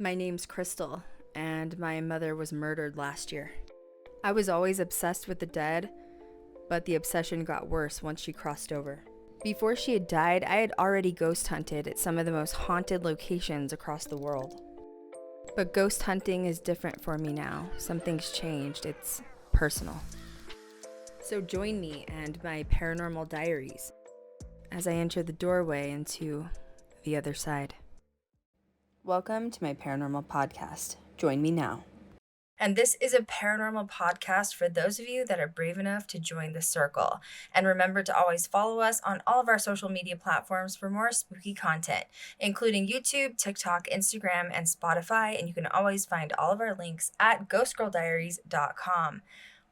My name's Krystal, and my mother was murdered last year. I was always obsessed with the dead, but the obsession got worse once she crossed over. Before she had died, I had already ghost hunted at some of the most haunted locations across the world. But ghost hunting is different for me now. Something's changed. It's personal. So join me and my paranormal diaries as I enter the doorway into the other side. Welcome to my paranormal podcast. Join me now. And this is a paranormal podcast for those of you that are brave enough to join the circle. And remember to always follow us on all of our social media platforms for more spooky content, including YouTube, TikTok, Instagram, and Spotify. And you can always find all of our links at ghostgirldiaries.com.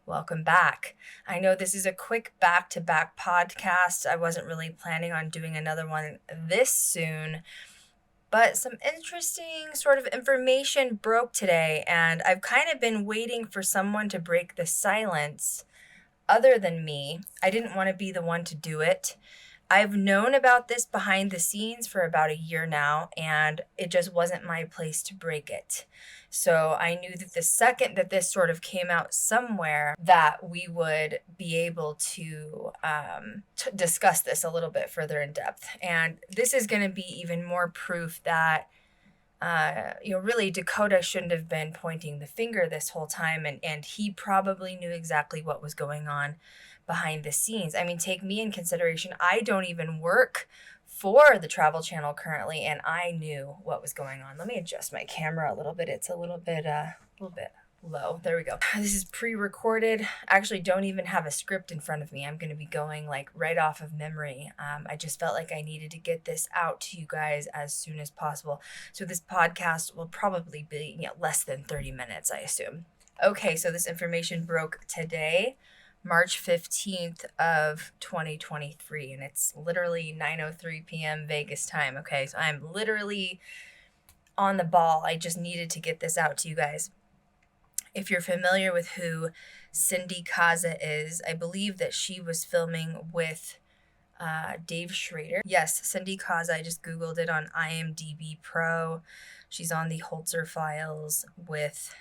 Welcome back. I know this is a quick back-to-back podcast. I wasn't really planning on doing another one this soon, but some interesting sort of information broke today, and I've kind of been waiting for someone to break the silence other than me. I didn't want to be the one to do it. I've known about this behind the scenes for about a year now, and it just wasn't my place to break it. So I knew that the second that this sort of came out somewhere, that we would be able to discuss this a little bit further in depth. And this is going to be even more proof that really Dakota shouldn't have been pointing the finger this whole time, and he probably knew exactly what was going on behind the scenes. I mean, take me in consideration. I don't even work for the Travel Channel currently, and I knew what was going on. Let me adjust my camera a little bit. It's a little bit low. There we go. This is pre-recorded. I actually don't even have a script in front of me. I'm going to be going like right off of memory. I just felt like I needed to get this out to you guys as soon as possible. So this podcast will probably be less than 30 minutes, I assume. Okay, so this information broke today, March 15th of 2023, and it's literally 9:03 p.m. Vegas time. Okay, so I'm literally on the ball. I just needed to get this out to you guys. If you're familiar with who Cindy Kaza is, I believe that she was filming with Dave Schrader. Yes, Cindy Kaza. I just Googled it on IMDb Pro. She's on the Holzer Files with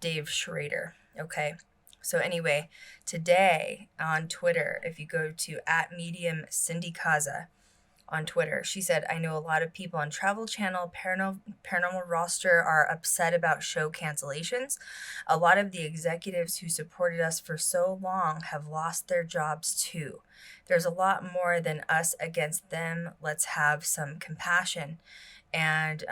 Dave Schrader. Okay. So anyway, today on Twitter, if you go to @medium Cindy Kaza on Twitter, she said, "I know a lot of people on Travel Channel paranormal roster are upset about show cancellations. A lot of the executives who supported us for so long have lost their jobs too. There's a lot more than us against them. Let's have some compassion." And,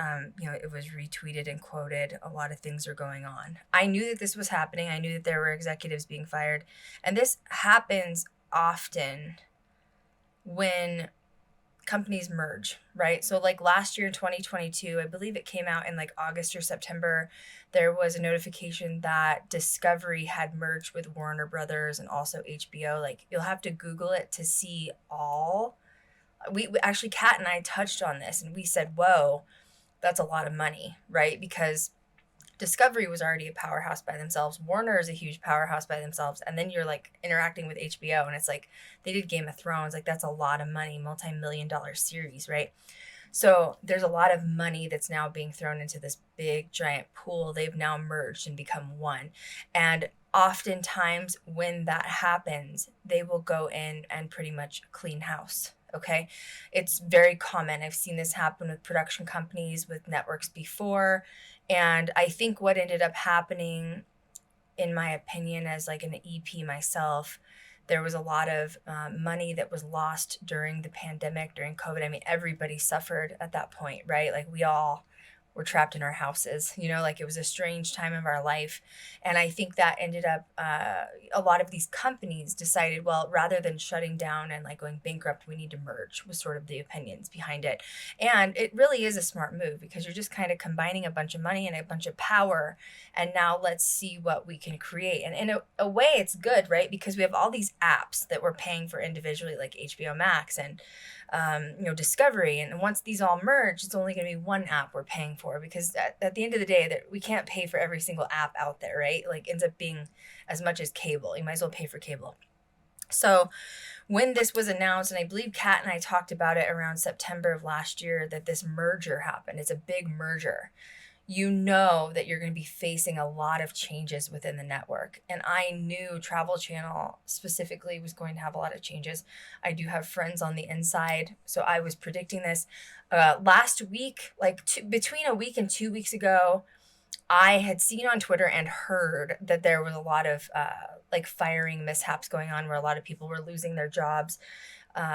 it was retweeted and quoted. A lot of things are going on. I knew that this was happening. I knew that there were executives being fired. And this happens often when companies merge, right? So like last year in 2022, I believe it came out in like August or September, there was a notification that Discovery had merged with Warner Brothers and also HBO. Like you'll have to Google it to see all. We actually, Kat and I touched on this and we said, whoa, that's a lot of money, right? Because Discovery was already a powerhouse by themselves. Warner is a huge powerhouse by themselves. And then you're like interacting with HBO and it's like they did Game of Thrones. Like that's a lot of money, multi-million-dollar series, right? So there's a lot of money that's now being thrown into this big giant pool. They've now merged and become one. And oftentimes when that happens, they will go in and pretty much clean house. Okay. It's very common. I've seen this happen with production companies, with networks before. And I think what ended up happening, in my opinion, as like an EP myself, there was a lot of money that was lost during the pandemic, during COVID. I mean, everybody suffered at that point, right? Like we all were trapped in our houses, like it was a strange time of our life. And I think that ended up, a lot of these companies decided, well, rather than shutting down and like going bankrupt, we need to merge, was sort of the opinions behind it. And it really is a smart move because you're just kind of combining a bunch of money and a bunch of power. And now let's see what we can create. And in a way it's good, right? Because we have all these apps that we're paying for individually, like HBO Max and Discovery. And once these all merge, it's only going to be one app we're paying for because at the end of the day, that we can't pay for every single app out there, right? Like ends up being as much as cable. You might as well pay for cable. So when this was announced, and I believe Kat and I talked about it around September of last year, that this merger happened. It's a big merger. You know that you're going to be facing a lot of changes within the network. And I knew Travel Channel specifically was going to have a lot of changes. I do have friends on the inside, so I was predicting this. Last week, between a week and 2 weeks ago, I had seen on Twitter and heard that there was a lot of firing mishaps going on where a lot of people were losing their jobs.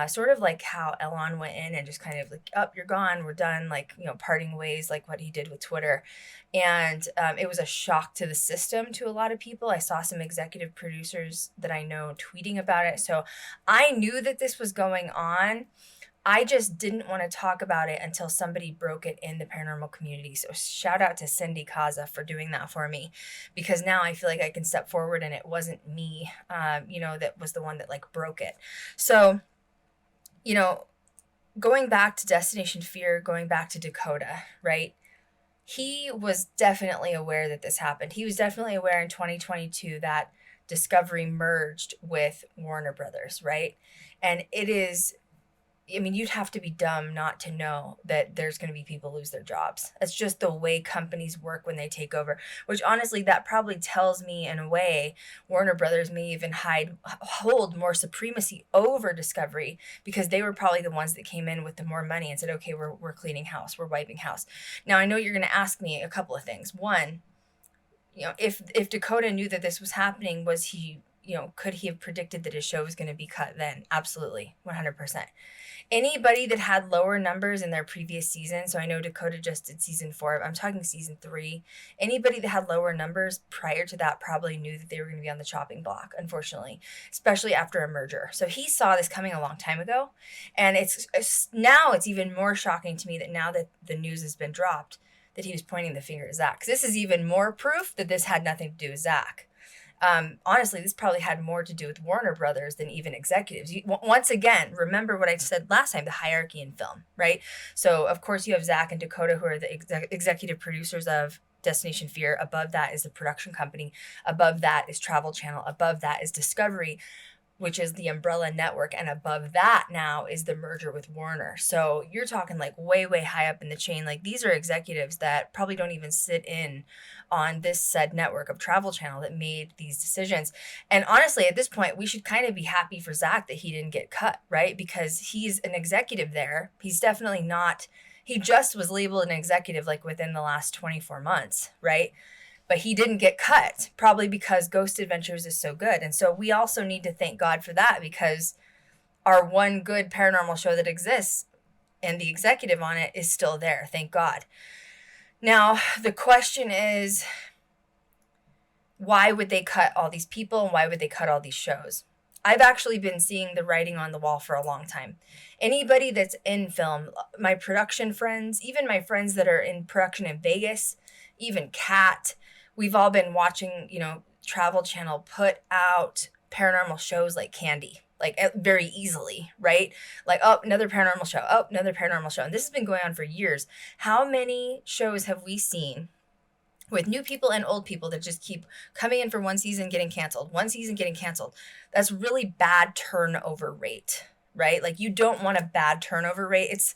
Sort of like how Elon went in and just kind of like, up, you're gone, we're done, parting ways, like what he did with Twitter. And it was a shock to the system to a lot of people. I saw some executive producers that I know tweeting about it. So I knew that this was going on. I just didn't want to talk about it until somebody broke it in the paranormal community. So shout out to Cindy Kaza for doing that for me, because now I feel like I can step forward and it wasn't me, that was the one that broke it. So, going back to Destination Fear, going back to Dakota, right? He was definitely aware that this happened. He was definitely aware in 2022 that Discovery merged with Warner Brothers, right? And you'd have to be dumb not to know that there's going to be people lose their jobs. That's just the way companies work when they take over, which honestly, that probably tells me in a way, Warner Brothers may even hold more supremacy over Discovery, because they were probably the ones that came in with the more money and said, okay, we're cleaning house, we're wiping house. Now, I know you're going to ask me a couple of things. One, if Dakota knew that this was happening, was he, could he have predicted that his show was going to be cut then? Absolutely, 100%. Anybody that had lower numbers in their previous season, so I know Dakota just did season 4, I'm talking season 3. Anybody that had lower numbers prior to that probably knew that they were going to be on the chopping block, unfortunately, especially after a merger. So he saw this coming a long time ago. And now it's even more shocking to me that now that the news has been dropped, that he was pointing the finger at Zach. Because this is even more proof that this had nothing to do with Zach. Honestly, this probably had more to do with Warner Brothers than even executives. Once again, remember what I said last time, the hierarchy in film, right? So, of course, you have Zach and Dakota, who are the executive producers of Destination Fear. Above that is the production company. Above that is Travel Channel. Above that is Discovery, which is the umbrella network. And above that now is the merger with Warner. So you're talking way, way high up in the chain. These are executives that probably don't even sit in on this said network of Travel Channel that made these decisions. And honestly, at this point, we should kind of be happy for Zach that he didn't get cut, right? Because he's an executive there. He's definitely not, he just was labeled an executive within the last 24 months, right? But he didn't get cut, probably because Ghost Adventures is so good. And so we also need to thank God for that, because our one good paranormal show that exists and the executive on it is still there. Thank God. Now, the question is, why would they cut all these people and why would they cut all these shows? I've actually been seeing the writing on the wall for a long time. Anybody that's in film, my production friends, even my friends that are in production in Vegas, even Kat, we've all been watching, Travel Channel put out paranormal shows like candy, very easily, right? Oh, another paranormal show. Oh, another paranormal show. And this has been going on for years. How many shows have we seen with new people and old people that just keep coming in for one season, getting canceled, one season, getting canceled? That's really bad turnover rate, right? You don't want a bad turnover rate. It's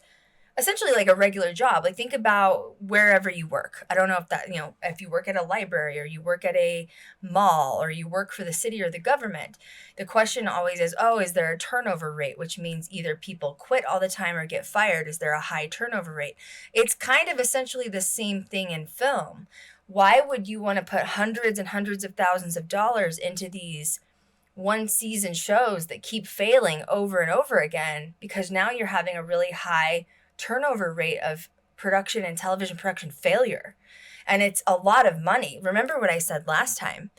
essentially like a regular job. Think about wherever you work. I don't know if that, if you work at a library or you work at a mall or you work for the city or the government, the question always is, is there a turnover rate? Which means either people quit all the time or get fired. Is there a high turnover rate? It's kind of essentially the same thing in film. Why would you want to put hundreds and hundreds of thousands of dollars into these one season shows that keep failing over and over again? Because now you're having a really high turnover rate of production and television production failure. And it's a lot of money. Remember what I said last time,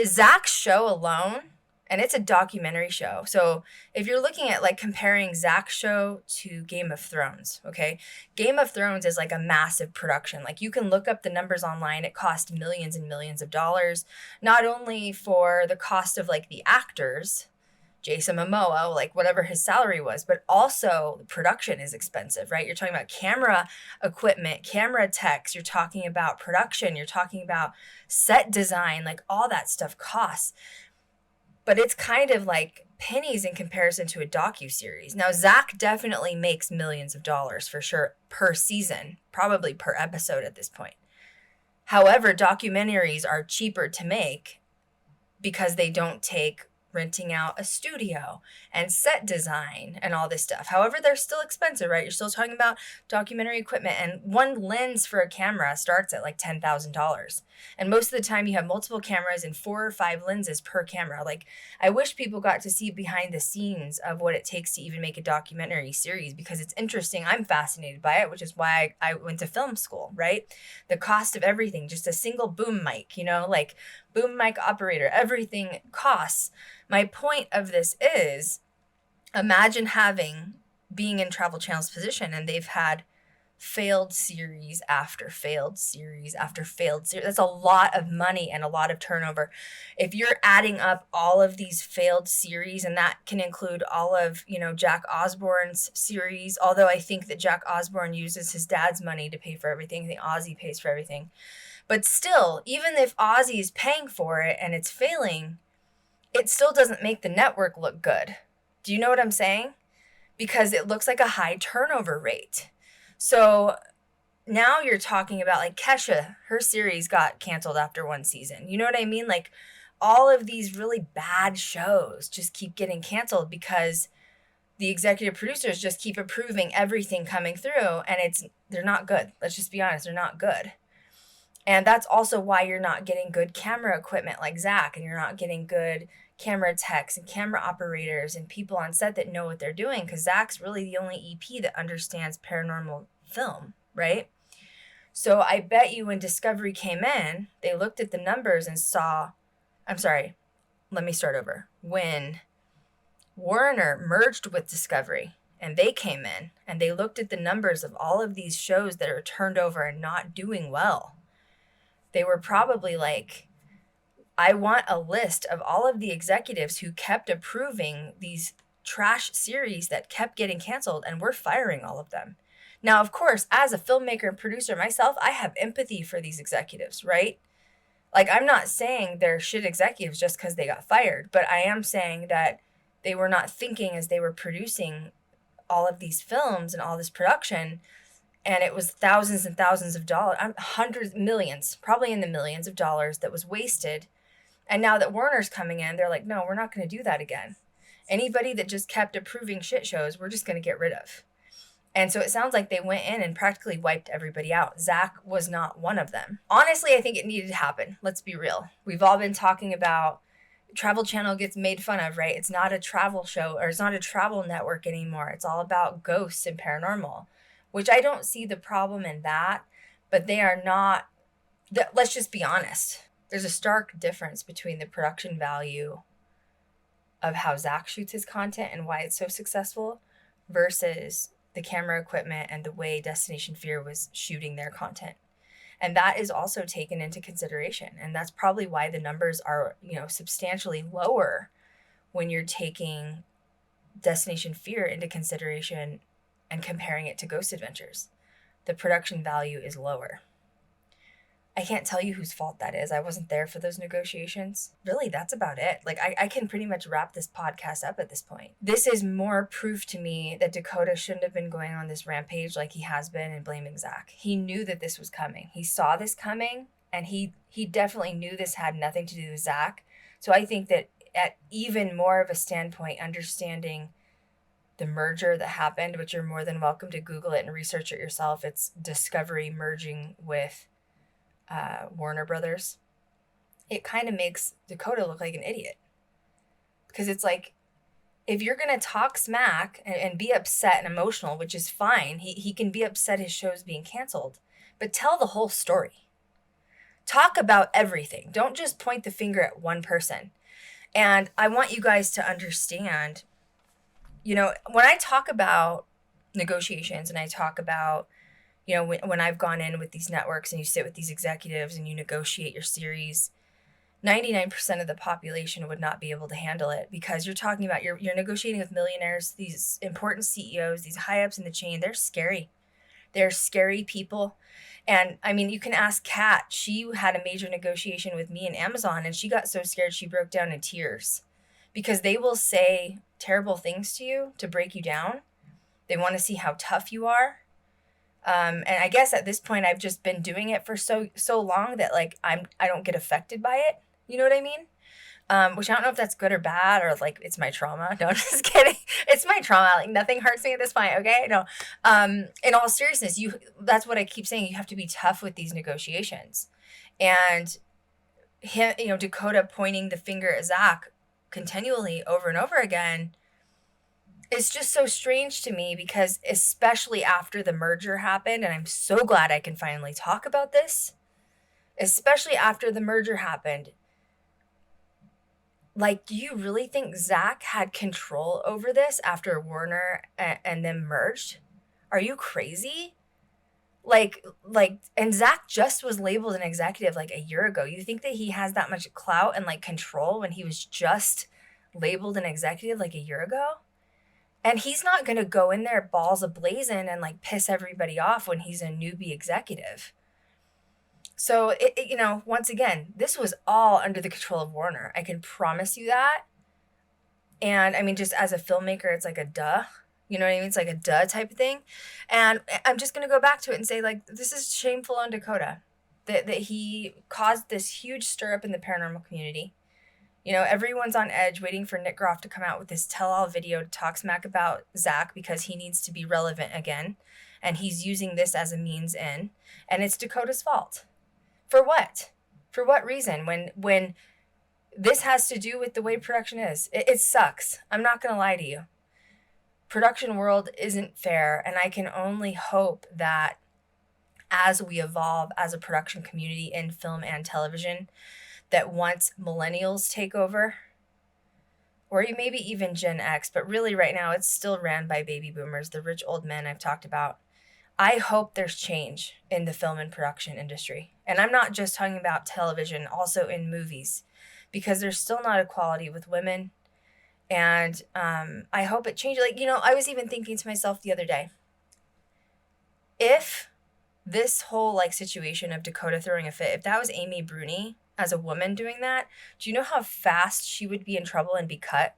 Zach's show alone, and it's a documentary show. So if you're looking at comparing Zach's show to Game of Thrones, okay, Game of Thrones is a massive production. You can look up the numbers online. It cost millions and millions of dollars, not only for the cost of the actors, Jason Momoa, whatever his salary was, but also the production is expensive, right? You're talking about camera equipment, camera techs, you're talking about production, you're talking about set design, all that stuff costs. but it's kind of like pennies in comparison to a docuseries. Now, Zach definitely makes millions of dollars for sure per season, probably per episode at this point. However, documentaries are cheaper to make because they don't take renting out a studio and set design and all this stuff. However, they're still expensive, right? You're still talking about documentary equipment, and one lens for a camera starts at like $10,000. And most of the time you have multiple cameras and 4 or 5 lenses per camera. Like, I wish people got to see behind the scenes of what it takes to even make a documentary series, because it's interesting. I'm fascinated by it, which is why I went to film school, right? The cost of everything, just a single boom mic, like boom mic operator, everything costs. My point of this is, imagine being in Travel Channel's position, and they've had failed series after failed series after failed series. That's a lot of money and a lot of turnover. If you're adding up all of these failed series, and that can include all of, Jack Osborne's series, although I think that Jack Osborne uses his dad's money to pay for everything. I think Ozzy pays for everything. But still, even if Ozzy is paying for it and it's failing, it still doesn't make the network look good. Do you know what I'm saying? Because it looks like a high turnover rate. So now you're talking about like Kesha, her series got canceled after 1 season. You know what I mean? Like, all of these really bad shows just keep getting canceled because the executive producers just keep approving everything coming through, and they're not good. Let's just be honest, they're not good. And that's also why you're not getting good camera equipment like Zach, and you're not getting good camera techs and camera operators and people on set that know what they're doing, because Zach's really the only EP that understands paranormal film, right? So I bet you when Discovery came in, they looked at the numbers and saw, let me start over. When Warner merged with Discovery and they came in and they looked at the numbers of all of these shows that are turned over and not doing well, they were probably like, I want a list of all of the executives who kept approving these trash series that kept getting canceled, and we're firing all of them. Now, of course, as a filmmaker and producer myself, I have empathy for these executives, right? Like, I'm not saying they're shit executives just because they got fired, but I am saying that they were not thinking as they were producing all of these films and all this production. And it was thousands and thousands of dollars, hundreds, millions, probably in the millions of dollars that was wasted. And now that Warner's coming in, they're like, no, we're not going to do that again. Anybody that just kept approving shit shows, we're just going to get rid of. And so it sounds like they went in and practically wiped everybody out. Zach was not one of them. Honestly, I think it needed to happen. Let's be real. We've all been talking about Travel Channel gets made fun of, right? It's not a travel show, or it's not a travel network anymore. It's all about ghosts and paranormal, which I don't see the problem in that, but they are not, let's just be honest. There's a stark difference between the production value of how Zach shoots his content and why it's so successful versus the camera equipment and the way Destination Fear was shooting their content. And that is also taken into consideration. And that's probably why the numbers are, substantially lower when you're taking Destination Fear into consideration and comparing it to Ghost Adventures. The production value is lower. I can't tell you whose fault that is. I wasn't there for those negotiations. Really, that's about it. Like, I can pretty much wrap this podcast up at this point. This is more proof to me that Dakota shouldn't have been going on this rampage like he has been and blaming Zach. He knew that this was coming. He saw this coming, and he definitely knew this had nothing to do with Zach. So I think that at even more of a standpoint, understanding the merger that happened, which you're more than welcome to Google it and research it yourself. It's Discovery merging with Warner Brothers. It kind of makes Dakota look like an idiot. Because it's like, if you're going to talk smack and be upset and emotional, which is fine, he can be upset his show's being canceled, but tell the whole story. Talk about everything. Don't just point the finger at one person. And I want you guys to understand, when I talk about negotiations and I talk about, when I've gone in with these networks and you sit with these executives and you negotiate your series, 99% of the population would not be able to handle it, because you're talking about, you're negotiating with millionaires, these important CEOs, these high ups in the chain. They're scary. They're scary people. And I mean, you can ask Kat. She had a major negotiation with me and Amazon, and she got so scared she broke down in tears because they will say terrible things to you to break you down. They want to see how tough you are. And I guess at this point I've just been doing it for so long that like I don't get affected by it. You know what I mean? Which I don't know if that's good or bad, or like it's my trauma. No, I'm just kidding. It's my trauma. Like nothing hurts me at this point. Okay, no. In all seriousness, that's what I keep saying. You have to be tough with these negotiations, and him, Dakota pointing the finger at Zach continually over and over again. It's just so strange to me, because especially after the merger happened, and I'm so glad I can finally talk about this, especially after the merger happened. Like, do you really think Zach had control over this after Warner and them merged? Are you crazy? Like, and Zach just was labeled an executive like a year ago. You think that he has that much clout and like control when he was just labeled an executive like a year ago? And he's not going to go in there balls ablazing and like piss everybody off when he's a newbie executive. So, once again, this was all under the control of Warner. I can promise you that. And I mean, just as a filmmaker, it's like a duh. You know what I mean? It's like a duh type of thing. And I'm just going to go back to it and say, like, this is shameful on Dakota. That he caused this huge stir up in the paranormal community. Everyone's on edge waiting for Nick Groff to come out with this tell-all video to talk smack about Zach because he needs to be relevant again. And he's using this as a means in. And it's Dakota's fault. For what? For what reason? When this has to do with the way production is. It sucks. I'm not going to lie to you. Production world isn't fair. And I can only hope that as we evolve as a production community in film and television, that once millennials take over, or maybe even Gen X, but really right now it's still ran by baby boomers, the rich old men I've talked about. I hope there's change in the film and production industry. And I'm not just talking about television, also in movies, because there's still not equality with women. And I hope it changes. Like, I was even thinking to myself the other day, if this whole like situation of Dakota throwing a fit, if that was Amy Bruni as a woman doing that, do you know how fast she would be in trouble and be cut?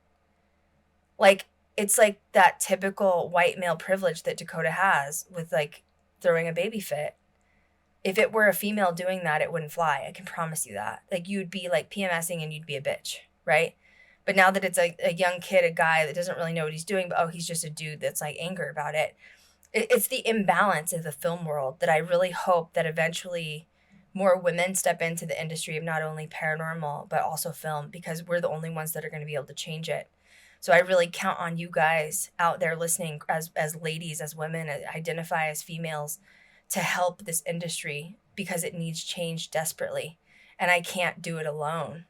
Like, it's like that typical white male privilege that Dakota has with like throwing a baby fit. If it were a female doing that, it wouldn't fly. I can promise you that. Like, you'd be like PMSing and you'd be a bitch, right? But now that it's a young kid, a guy that doesn't really know what he's doing, but he's just a dude that's like angry about it. It's the imbalance of the film world that I really hope that eventually more women step into the industry of not only paranormal, but also film, because we're the only ones that are going to be able to change it. So I really count on you guys out there listening as ladies, as women, identify as females, to help this industry, because it needs change desperately. And I can't do it alone.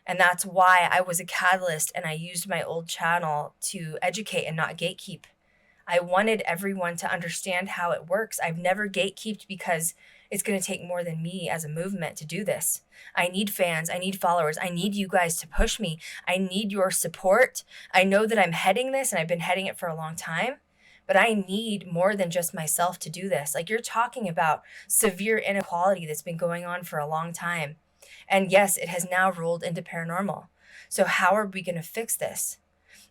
And that's why I was a catalyst, and I used my old channel to educate and not gatekeep. I wanted everyone to understand how it works. I've never gatekeeped, because it's going to take more than me as a movement to do this. I need fans. I need followers. I need you guys to push me. I need your support. I know that I'm heading this, and I've been heading it for a long time, but I need more than just myself to do this. Like, you're talking about severe inequality that's been going on for a long time. And yes, it has now rolled into paranormal. So how are we going to fix this?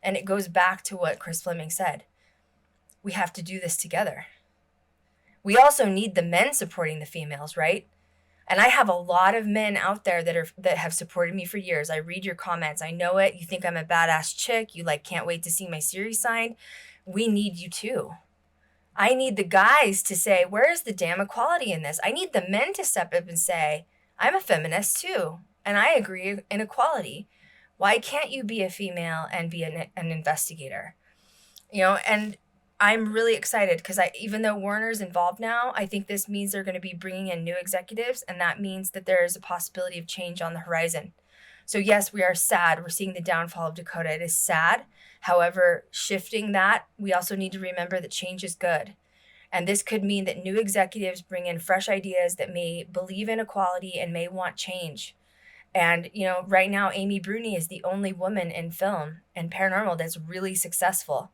And it goes back to what Chris Fleming said. We have to do this together. We also need the men supporting the females, right? And I have a lot of men out there that have supported me for years. I read your comments. I know it. You think I'm a badass chick. You like can't wait to see my series signed. We need you too. I need the guys to say, where is the damn equality in this? I need the men to step up and say, I'm a feminist too, and I agree in equality. Why can't you be a female and be an investigator? And I'm really excited, because even though Warner's involved now, I think this means they're going to be bringing in new executives, and that means that there is a possibility of change on the horizon. So yes, we are sad. We're seeing the downfall of Dakota. It is sad. However, shifting that, we also need to remember that change is good. And this could mean that new executives bring in fresh ideas that may believe in equality and may want change. And, right now, Amy Bruni is the only woman in film and paranormal that's really successful.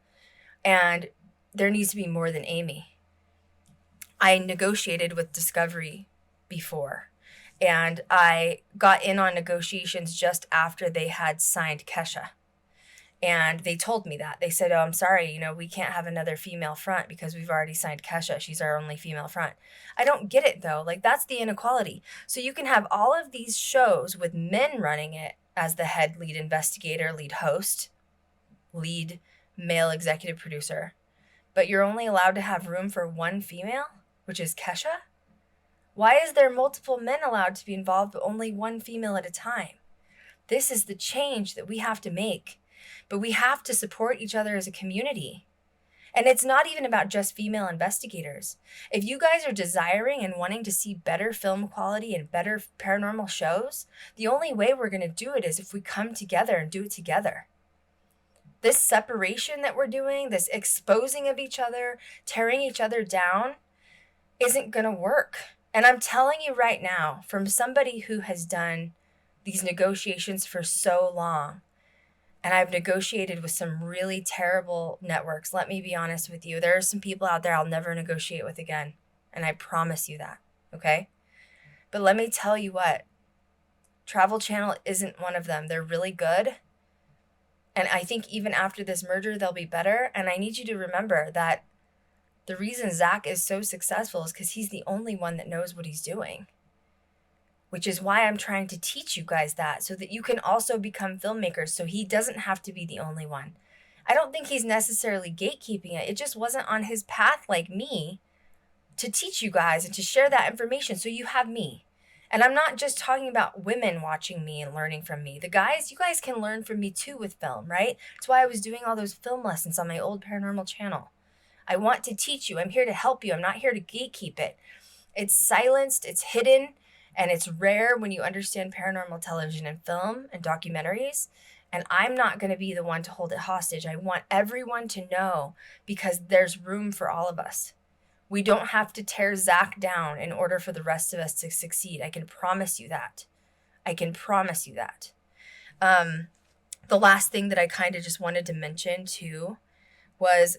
And there needs to be more than Amy. I negotiated with Discovery before, and I got in on negotiations just after they had signed Kesha. And they told me that. They said, oh, I'm sorry, we can't have another female front because we've already signed Kesha. She's our only female front. I don't get it, though. Like, that's the inequality. So you can have all of these shows with men running it as the head lead investigator, lead host, lead male executive producer, but you're only allowed to have room for one female, which is Kesha? Why is there multiple men allowed to be involved, but only one female at a time? This is the change that we have to make. But we have to support each other as a community. And it's not even about just female investigators. If you guys are desiring and wanting to see better film quality and better paranormal shows, the only way we're going to do it is if we come together and do it together. This separation that we're doing, this exposing of each other, tearing each other down, isn't going to work. And I'm telling you right now, from somebody who has done these negotiations for so long, and I've negotiated with some really terrible networks. Let me be honest with you. There are some people out there I'll never negotiate with again. And I promise you that, okay? But let me tell you what. Travel Channel isn't one of them. They're really good. And I think even after this merger, they'll be better. And I need you to remember that the reason Zach is so successful is because he's the only one that knows what he's doing. Which is why I'm trying to teach you guys that, so that you can also become filmmakers, so he doesn't have to be the only one. I don't think he's necessarily gatekeeping it. It just wasn't on his path like me to teach you guys and to share that information, so you have me. And I'm not just talking about women watching me and learning from me. You guys can learn from me too with film, right? That's why I was doing all those film lessons on my old paranormal channel. I want to teach you. I'm here to help you. I'm not here to gatekeep it. It's silenced, it's hidden, and it's rare when you understand paranormal television and film and documentaries. And I'm not going to be the one to hold it hostage. I want everyone to know, because there's room for all of us. We don't have to tear Zach down in order for the rest of us to succeed. I can promise you that. The last thing that I kind of just wanted to mention too was,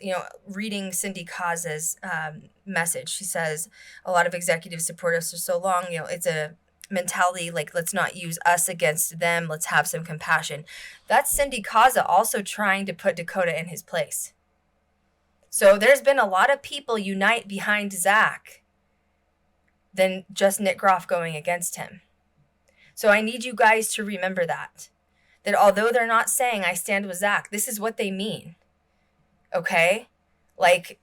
reading Cindy Kaz's message. She says, a lot of executives support us for so long. It's a mentality like, let's not use us against them. Let's have some compassion. That's Cindy Kaza also trying to put Dakota in his place. So there's been a lot of people unite behind Zach than just Nick Groff going against him. So I need you guys to remember that although they're not saying I stand with Zach, this is what they mean. Okay? Like,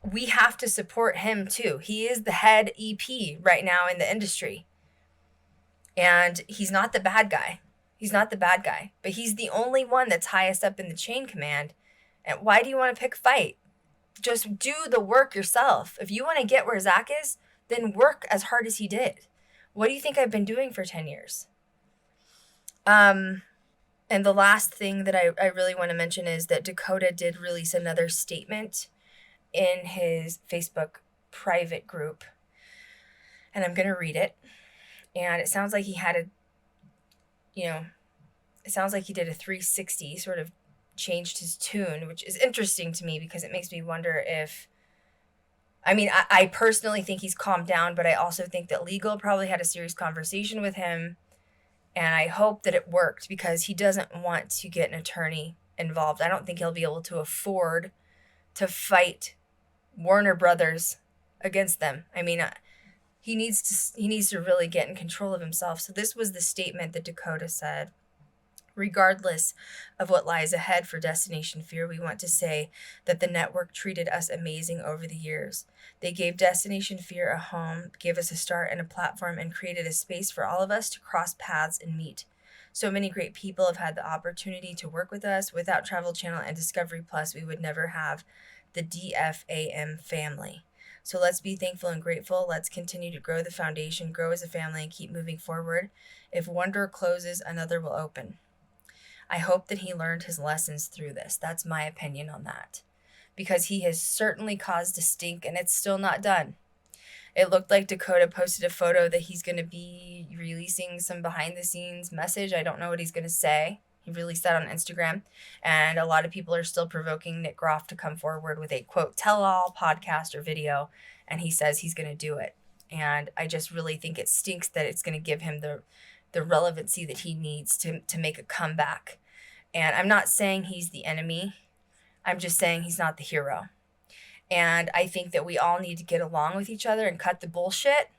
we have to support him too. He is the head EP right now in the industry. And he's not the bad guy. But he's the only one that's highest up in the chain command. And why do you want to pick a fight? Just do the work yourself. If you want to get where Zach is, then work as hard as he did. What do you think I've been doing for 10 years? And the last thing that I really want to mention is that Dakota did release another statement in his Facebook private group. And I'm going to read it. And it sounds like he had it sounds like he did a 360, sort of changed his tune, which is interesting to me because it makes me wonder if, I personally think he's calmed down, but I also think that legal probably had a serious conversation with him. And I hope that it worked because he doesn't want to get an attorney involved. I don't think he'll be able to afford to fight Warner Brothers against them. He needs to really get in control of himself. So this was the statement that Dakota said. Regardless of what lies ahead for Destination Fear, we want to say that the network treated us amazing over the years. They gave Destination Fear a home, gave us a start and a platform, and created a space for all of us to cross paths and meet. So many great people have had the opportunity to work with us. Without Travel Channel and Discovery Plus, we would never have the DFAM family. So let's be thankful and grateful. Let's continue to grow the foundation, grow as a family, and keep moving forward. If one door closes, another will open. I hope that he learned his lessons through this. That's my opinion on that. Because he has certainly caused a stink, and it's still not done. It looked like Dakota posted a photo that he's going to be releasing some behind-the-scenes message. I don't know what he's going to say. He released that on Instagram. And a lot of people are still provoking Nick Groff to come forward with a, quote, tell-all podcast or video. And he says he's going to do it. And I just really think it stinks that it's going to give him the relevancy that he needs to make a comeback. And I'm not saying he's the enemy. I'm just saying he's not the hero. And I think that we all need to get along with each other and cut the bullshit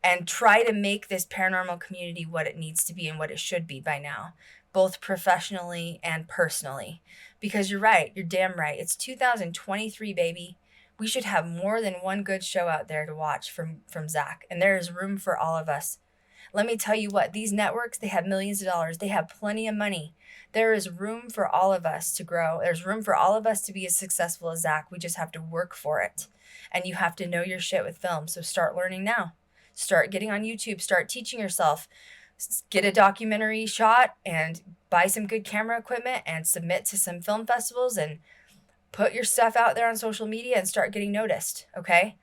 and try to make this paranormal community what it needs to be and what it should be by now, both professionally and personally. Because you're right, you're damn right. It's 2023, baby. We should have more than one good show out there to watch from Zach, and there is room for all of us. Let me tell you what, these networks, they have millions of dollars. They have plenty of money. There is room for all of us to grow. There's room for all of us to be as successful as Zach. We just have to work for it. And you have to know your shit with film. So start learning now. Start getting on YouTube. Start teaching yourself. Get a documentary shot and buy some good camera equipment and submit to some film festivals and put your stuff out there on social media and start getting noticed, okay?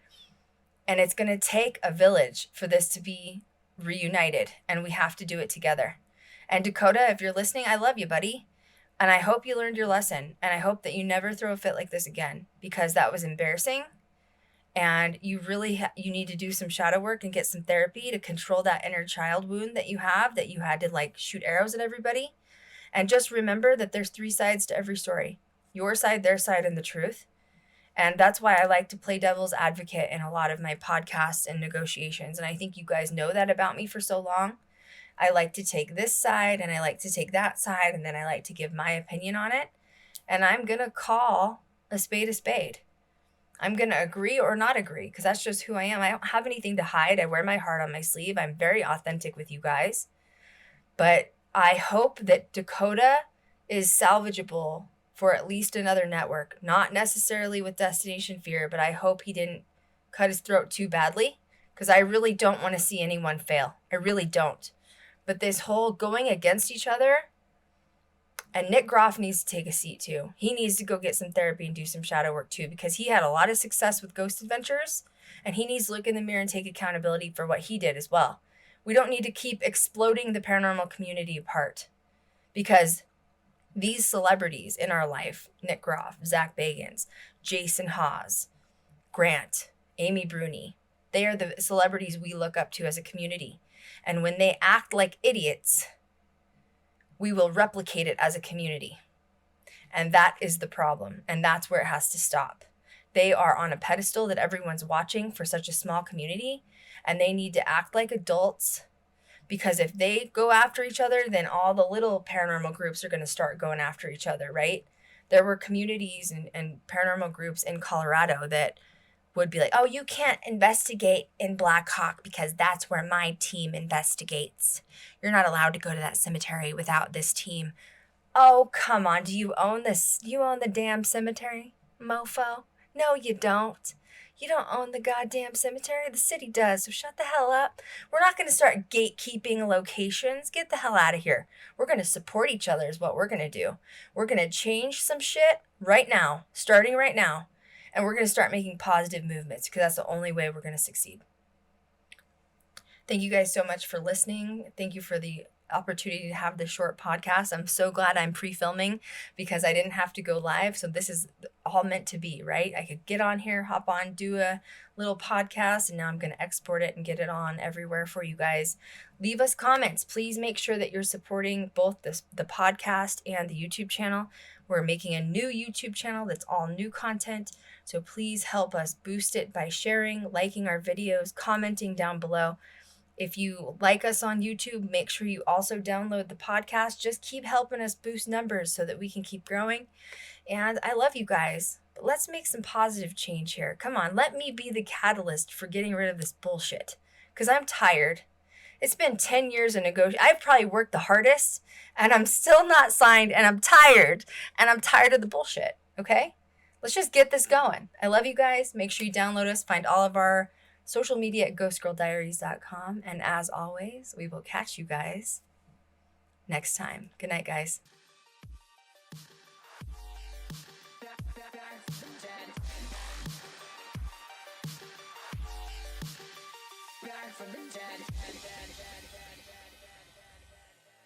And it's going to take a village for this to be reunited, and we have to do it together. And Dakota, if you're listening, I love you, buddy. And I hope you learned your lesson, and I hope that you never throw a fit like this again, because that was embarrassing. And you really you need to do some shadow work and get some therapy to control that inner child wound that you have, that you had to like shoot arrows at everybody. And just remember that there's 3 sides to every story: your side, their side, and the truth. And that's why I like to play devil's advocate in a lot of my podcasts and negotiations. And I think you guys know that about me for so long. I like to take this side and I like to take that side, and then I like to give my opinion on it. And I'm going to call a spade a spade. I'm going to agree or not agree, because that's just who I am. I don't have anything to hide. I wear my heart on my sleeve. I'm very authentic with you guys. But I hope that Dakota is salvageable for at least another network. Not necessarily with Destination Fear, but I hope he didn't cut his throat too badly, because I really don't want to see anyone fail. I really don't. But this whole going against each other, and Nick Groff needs to take a seat too. He needs to go get some therapy and do some shadow work too, because he had a lot of success with Ghost Adventures, and he needs to look in the mirror and take accountability for what he did as well. We don't need to keep exploding the paranormal community apart, because these celebrities in our life, Nick Groff, Zach Bagans, Jason Hawes, Grant, Amy Bruni, they are the celebrities we look up to as a community. And when they act like idiots, we will replicate it as a community. And that is the problem. And that's where it has to stop. They are on a pedestal that everyone's watching for such a small community, and they need to act like adults, because if they go after each other, then all the little paranormal groups are going to start going after each other, right? There were communities and paranormal groups in Colorado that would be like, oh, you can't investigate in Black Hawk because that's where my team investigates. You're not allowed to go to that cemetery without this team. Oh, come on. Do you own this? You own the damn cemetery, mofo? No, you don't. You don't own the goddamn cemetery. The city does, so shut the hell up. We're not going to start gatekeeping locations. Get the hell out of here. We're going to support each other is what we're going to do. We're going to change some shit right now, starting right now. And we're going to start making positive movements, because that's the only way we're going to succeed. Thank you guys so much for listening. Thank you for the opportunity to have this short podcast. I'm so glad I'm pre-filming, because I didn't have to go live. So this is all meant to be, right? I could get on here, hop on, do a little podcast, and now I'm going to export it and get it on everywhere for you guys. Leave us comments. Please make sure that you're supporting both the podcast and the YouTube channel. We're making a new YouTube channel that's all new content. So please help us boost it by sharing, liking our videos, commenting down below. If you like us on YouTube, make sure you also download the podcast. Just keep helping us boost numbers so that we can keep growing. And I love you guys. But let's make some positive change here. Come on, let me be the catalyst for getting rid of this bullshit, because I'm tired. It's been 10 years of negotiation. I've probably worked the hardest, and I'm still not signed, and I'm tired. And I'm tired of the bullshit, okay? Let's just get this going. I love you guys. Make sure you download us. Find all of our social media at ghostgirldiaries.com. And as always, we will catch you guys next time. Good night, guys. Back from the dead.